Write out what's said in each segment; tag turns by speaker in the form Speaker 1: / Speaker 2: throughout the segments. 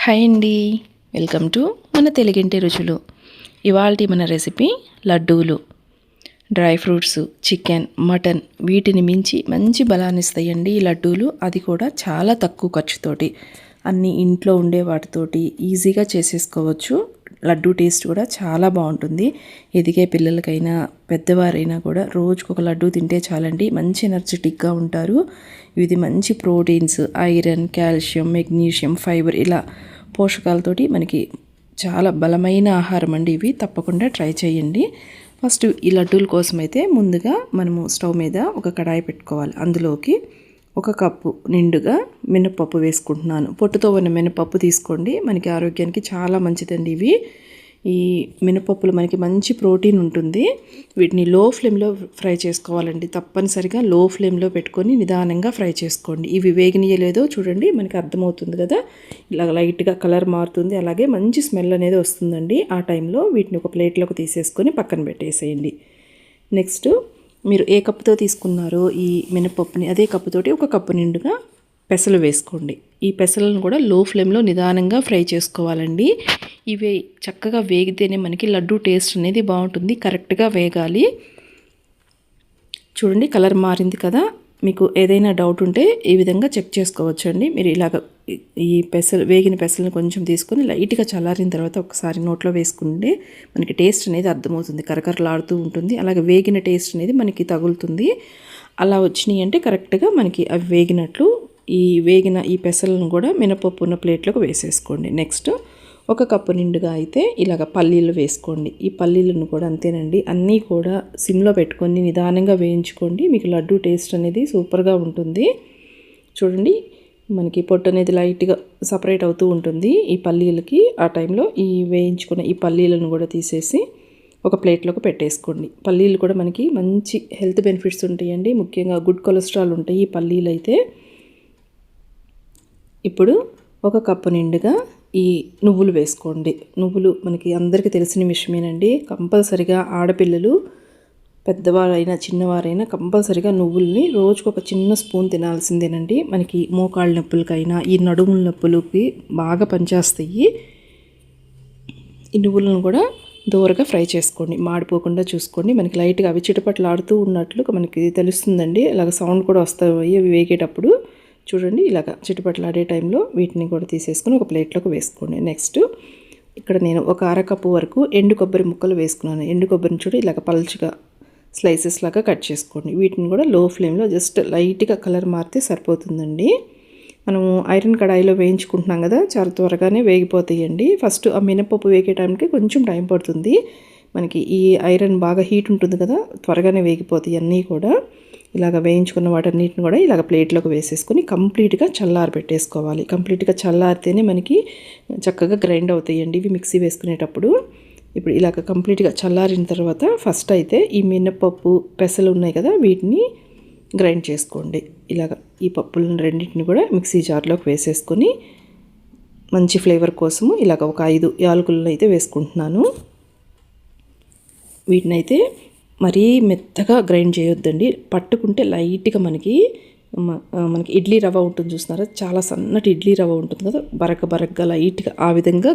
Speaker 1: Hi అండి, welcome to మన తెలుగింటి రుచులు. ఇవాల్టి మన రెసిపీ లడ్డూలు. డ్రై ఫ్రూట్స్, చికెన్, మటన్ వీటిని మించి మంచి బలాన్ని ఇస్తాయండి ఈ లడ్డూలు. అది కూడా చాలా తక్కువ ఖర్చుతోటి, అన్నీ ఇంట్లో ఉండే వాటితోటి ఈజీగా చేసేసుకోవచ్చు. లడ్డూ టేస్ట్ కూడా చాలా బాగుంటుంది. ఎదిగే పిల్లలకైనా పెద్దవారైనా కూడా రోజుకొక లడ్డూ తింటే చాలండి, మంచి ఎనర్జెటిక్గా ఉంటారు. ఇది మంచి proteins, iron, calcium, magnesium, fibre ఇలా పోషకాలతోటి మనకి చాలా బలమైన ఆహారం అండి. ఇవి తప్పకుండా ట్రై చేయండి. ఫస్ట్ ఈ లడ్డూల కోసం అయితే ముందుగా మనము స్టవ్ మీద ఒక కడాయి పెట్టుకోవాలి. అందులోకి 1 కప్పు నిండుగా మినపప్పు వేసుకుంటున్నాను. పొట్టుతో ఉన్న మినపప్పు తీసుకోండి, మనకి ఆరోగ్యానికి చాలా మంచిదండి. ఈ మినపప్పులు మనకి మంచి ప్రోటీన్ ఉంటుంది. వీటిని లో ఫ్లేమ్లో ఫ్రై చేసుకోవాలండి. తప్పనిసరిగా లో ఫ్లేమ్లో పెట్టుకొని నిదానంగా ఫ్రై చేసుకోండి. ఇవి వేగనీయలేదో చూడండి, మనకి అర్థమవుతుంది కదా. ఇలా లైట్గా కలర్ మారుతుంది, అలాగే మంచి స్మెల్ అనేది వస్తుందండి. ఆ టైంలో వీటిని ఒక ప్లేట్లోకి తీసేసుకొని పక్కన పెట్టేసేయండి. నెక్స్ట్ మీరు ఏ కప్పుతో తీసుకున్నారో ఈ మినపప్పుని అదే కప్పుతోటి 1 కప్పు నిండుగా పెసలు వేసుకోండి. ఈ పెసలను కూడా లో ఫ్లేమ్లో నిదానంగా ఫ్రై చేసుకోవాలండి. ఇవి చక్కగా వేగితేనే మనకి లడ్డూ టేస్ట్ అనేది బాగుంటుంది. కరెక్ట్గా వేగాలి. చూడండి కలర్ మారింది కదా. మీకు ఏదైనా డౌట్ ఉంటే ఈ విధంగా చెక్ చేసుకోవచ్చు అండి. మీరు ఇలాగ ఈ వేగిన పెసలను కొంచెం తీసుకొని లైట్గా చల్లారిన తర్వాత ఒకసారి నోట్లో వేసుకుంటే మనకి టేస్ట్ అనేది అర్థమవుతుంది. కరకరలాడుతూ ఉంటుంది, అలాగే వేగిన టేస్ట్ అనేది మనకి తగులుతుంది. అలా వచ్చినాయి అంటే కరెక్ట్గా మనకి అవి వేగినట్లు. వేగిన ఈ పెసలను కూడా మినపప్పు ఉన్న ప్లేట్లోకి వేసేసుకోండి. నెక్స్ట్ 1 కప్పు నిండుగా అయితే ఇలాగ పల్లీలు వేసుకోండి. ఈ పల్లీలను కూడా అంతేనండి, అన్నీ కూడా సిమ్లో పెట్టుకొని నిదానంగా వేయించుకోండి. మీకు లడ్డూ టేస్ట్ అనేది సూపర్గా ఉంటుంది. చూడండి మనకి పొట్టు అనేది లైట్గా సపరేట్ అవుతూ ఉంటుంది ఈ పల్లీలకి. ఆ టైంలో ఈ వేయించుకున్న ఈ పల్లీలను కూడా తీసేసి ఒక ప్లేట్లోకి పెట్టేసుకోండి. పల్లీలు కూడా మనకి మంచి హెల్త్ బెనిఫిట్స్ ఉంటాయండి. ముఖ్యంగా గుడ్ కొలెస్ట్రాల్ ఉంటాయి ఈ పల్లీలు అయితే. ఇప్పుడు 1 కప్పు నిండుగా ఈ నువ్వులు వేసుకోండి. నువ్వులు మనకి అందరికీ తెలిసిన విషయమేనండి. కంపల్సరిగా ఆడపిల్లలు, పెద్దవారైనా చిన్నవారైనా కంపల్సరిగా నువ్వుల్ని రోజుకు ఒక చిన్న స్పూన్ తినాల్సిందేనండి. మనకి మోకాళ్ళ నొప్పులకైనా ఈ నడుముల నొప్పులకి బాగా పనిచేస్తాయి. ఈ నువ్వులను కూడా దూరగా ఫ్రై చేసుకోండి, మాడిపోకుండా చూసుకోండి. మనకి లైట్గా అవి చిటపట్లాడుతూ ఉన్నట్లు మనకి తెలుస్తుందండి. ఇలాగ సౌండ్ కూడా వస్తాయి అవి వేగేటప్పుడు. చూడండి ఇలాగ చిటపట్లాడే టైంలో వీటిని కూడా తీసేసుకొని ఒక ప్లేట్లోకి వేసుకోండి. నెక్స్ట్ ఇక్కడ నేను 1/2 కప్పు వరకు ఎండు కొబ్బరి ముక్కలు వేసుకున్నాను. ఎండు కొబ్బరిని చూడ ఇలాగ పలుచగా స్లైసెస్ లాగా కట్ చేసుకోండి. వీటిని కూడా లో ఫ్లేమ్లో జస్ట్ లైట్గా కలర్ మారితే సరిపోతుందండి. మనము ఐరన్ కడాయిలో వేయించుకుంటున్నాం కదా, చాలా త్వరగానే వేగిపోతాయండి. ఫస్ట్ ఆ మినపప్పు వేగే టైంకి కొంచెం టైం పడుతుంది. మనకి ఈ ఐరన్ బాగా హీట్ ఉంటుంది కదా, త్వరగానే వేగిపోతాయి అన్నీ కూడా. ఇలాగ వేయించుకున్న వాటన్నిటిని కూడా ఇలాగ ప్లేట్లోకి వేసేసుకొని కంప్లీట్గా చల్లారి పెట్టేసుకోవాలి. కంప్లీట్గా చల్లారితేనే మనకి చక్కగా గ్రైండ్ అవుతాయండి ఇవి మిక్సీ వేసుకునేటప్పుడు. ఇప్పుడు ఇలాగ కంప్లీట్గా చల్లారిన తర్వాత ఫస్ట్ అయితే ఈ మినపప్పు పెసలు ఉన్నాయి కదా, వీటిని గ్రైండ్ చేసుకోండి. ఇలాగ ఈ పప్పులను రెండింటిని కూడా మిక్సీ జార్లోకి వేసేసుకొని మంచి ఫ్లేవర్ కోసము ఇలాగ ఒక 5 యాలకులను అయితే వేసుకుంటున్నాను. వీటినైతే మరీ మెత్తగా గ్రైండ్ చేయొద్దండి. పట్టుకుంటే లైట్గా మనకి ఇడ్లీ రవ్వ ఉంటుంది చూస్తున్నారా, చాలా సన్నటి ఇడ్లీ రవ్వ ఉంటుంది కదా, బరకగా లైట్గా ఆ విధంగా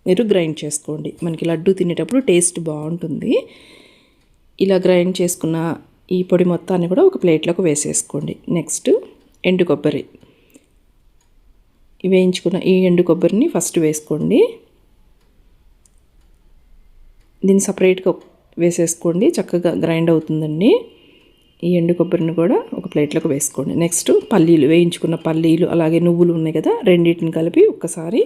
Speaker 1: మీరు గ్రైండ్ చేసుకోండి. మనకి లడ్డు తినేటప్పుడు టేస్ట్ బాగుంటుంది. ఇలా గ్రైండ్ చేసుకున్న ఈ పొడి మొత్తాన్ని కూడా ఒక ప్లేట్లోకి వేసేసుకోండి. నెక్స్ట్ ఎండు కొబ్బరి వేయించుకున్న ఈ ఎండు కొబ్బరిని ఫస్ట్ వేసుకోండి. దీన్ని సపరేట్గా వేసేసుకోండి, చక్కగా గ్రైండ్ అవుతుందండి. ఈ ఎండు కొబ్బరిని కూడా ఒక ప్లేట్లోకి వేసుకోండి. నెక్స్ట్ పల్లీలు, వేయించుకున్న పల్లీలు అలాగే నువ్వులు ఉన్నాయి కదా, రెండింటిని కలిపి ఒక్కసారి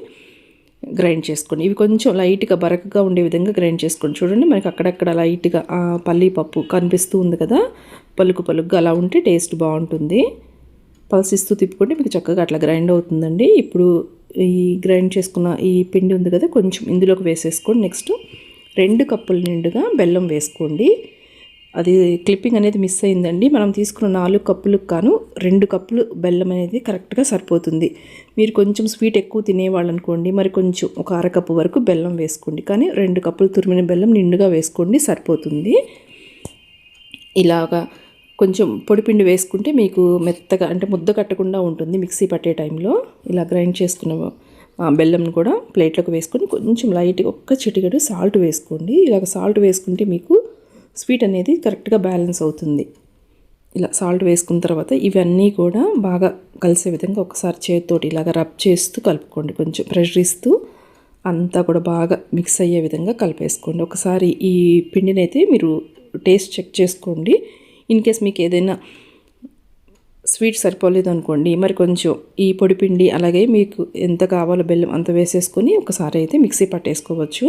Speaker 1: గ్రైండ్ చేసుకోండి. ఇవి కొంచెం లైట్గా బరకగా ఉండే విధంగా గ్రైండ్ చేసుకోండి. చూడండి మనకి అక్కడక్కడ లైట్గా ఆ పల్లీ పప్పు కనిపిస్తూ ఉంది కదా, పలుకుగా అలా ఉంటే టేస్ట్ బాగుంటుంది. పల్సిస్తూ తిప్పుకుంటే మీకు చక్కగా అట్లా గ్రైండ్ అవుతుందండి. ఇప్పుడు ఈ గ్రైండ్ చేసుకున్న ఈ పిండి ఉంది కదా, కొంచెం ఇందులోకి వేసేసుకోండి. నెక్స్ట్ 2 కప్పుల నిండుగా బెల్లం వేసుకోండి. అది క్లిప్పింగ్ అనేది మిస్ అయిందండి. మనం తీసుకున్న 4 కప్పులకు కాను 2 కప్పులు బెల్లం అనేది కరెక్ట్గా సరిపోతుంది. మీరు కొంచెం స్వీట్ ఎక్కువ తినేవాళ్ళు అనుకోండి, మరి కొంచెం ఒక 1/2 కప్పు వరకు బెల్లం వేసుకోండి. కానీ 2 కప్పులు తురిమిన బెల్లం నిండుగా వేసుకోండి, సరిపోతుంది. ఇలాగా కొంచెం పొడిపిండి వేసుకుంటే మీకు మెత్తగా అంటే ముద్ద కట్టకుండా ఉంటుంది మిక్సీ పట్టే టైంలో. ఇలా గ్రైండ్ చేసుకున్న బెల్లం కూడా ప్లేట్లోకి వేసుకొని కొంచెం లైట్గా ఒక్క చిటికెడు సాల్ట్ వేసుకోండి. ఇలాగ సాల్ట్ వేసుకుంటే మీకు స్వీట్ అనేది కరెక్ట్గా బ్యాలెన్స్ అవుతుంది. ఇలా సాల్ట్ వేసుకున్న తర్వాత ఇవన్నీ కూడా బాగా కలిసే విధంగా ఒకసారి చేతితోటి ఇలాగ రబ్ చేస్తూ కలుపుకోండి. కొంచెం ప్రెషర్ ఇస్తూ అంతా కూడా బాగా మిక్స్ అయ్యే విధంగా కలిపేసుకోండి. ఒకసారి ఈ పిండిని అయితే మీరు టేస్ట్ చెక్ చేసుకోండి. ఇన్ కేస్ మీకు ఏదైనా స్వీట్ సరిపోలేదు అనుకోండి, మరి కొంచెం ఈ పొడి పిండి అలాగే మీకు ఎంత కావాలో బెల్లం అంత వేసేసుకొని ఒకసారి అయితే మిక్సీ పట్టేసుకోవచ్చు.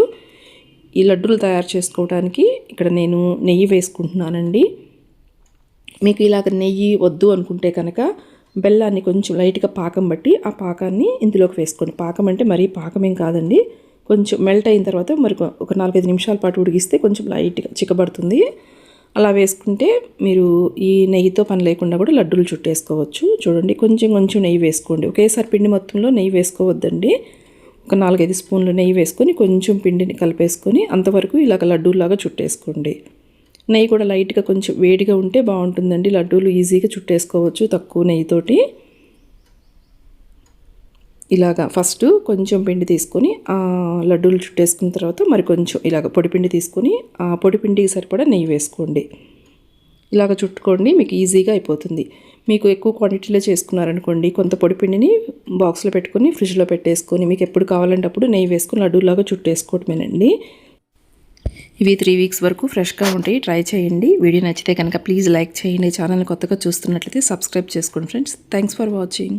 Speaker 1: ఈ లడ్డూలు తయారు చేసుకోవడానికి ఇక్కడ నేను నెయ్యి వేసుకుంటున్నానండి. మీకు ఇలాగ నెయ్యి వద్దు అనుకుంటే కనుక బెల్లాన్ని కొంచెం లైట్గా పాకం బట్టి ఆ పాకాన్ని ఇందులోకి వేసుకోండి. పాకం అంటే మరీ పాకమేం కాదండి, కొంచెం మెల్ట్ అయిన తర్వాత మరి ఒక 4-5 నిమిషాల పాటు ఉడికిస్తే కొంచెం లైట్గా చిక్కబడుతుంది. అలా వేసుకుంటే మీరు ఈ నెయ్యితో పని లేకుండా కూడా లడ్డూలు చుట్టేసుకోవచ్చు. చూడండి, కొంచెం కొంచెం నెయ్యి వేసుకోండి. ఒకేసారి పిండి మొత్తంలో నెయ్యి వేసుకోవద్దండి. ఒక 4-5 స్పూన్లు నెయ్యి వేసుకొని కొంచెం పిండిని కలిపేసుకొని అంతవరకు ఇలాగ లడ్డూలాగా చుట్టేసుకోండి. నెయ్యి కూడా లైట్గా కొంచెం వేడిగా ఉంటే బాగుంటుందండి. లడ్డూలు ఈజీగా చుట్టేసుకోవచ్చు తక్కువ నెయ్యితోటి. ఇలాగా ఫస్ట్ కొంచెం పిండి తీసుకొని లడ్డూలు చుట్టేసుకున్న తర్వాత మరి కొంచెం ఇలాగ పొడిపిండి తీసుకొని ఆ పొడిపిండికి సరిపడా నెయ్యి వేసుకోండి. ఇలాగ చుట్టుకోండి, మీకు ఈజీగా అయిపోతుంది. మీకు ఎక్కువ క్వాంటిటీలో చేసుకున్నారనుకోండి, కొంత పొడిపిండిని బాక్స్లో పెట్టుకొని ఫ్రిడ్జ్లో పెట్టేసుకొని మీకు ఎప్పుడు కావాలంటే అప్పుడు నెయ్యి వేసుకొని లడ్డూలాగా చుట్టేసుకోవటమేనండి. ఇవి 3 వీక్స్ వరకు ఫ్రెష్గా ఉంటాయి. ట్రై చేయండి. వీడియో నచ్చితే కనుక ప్లీజ్ లైక్ చేయండి. ఛానల్ని కొత్తగా చూస్తున్నట్లయితే సబ్స్క్రైబ్ చేసుకోండి ఫ్రెండ్స్. Thanks for watching.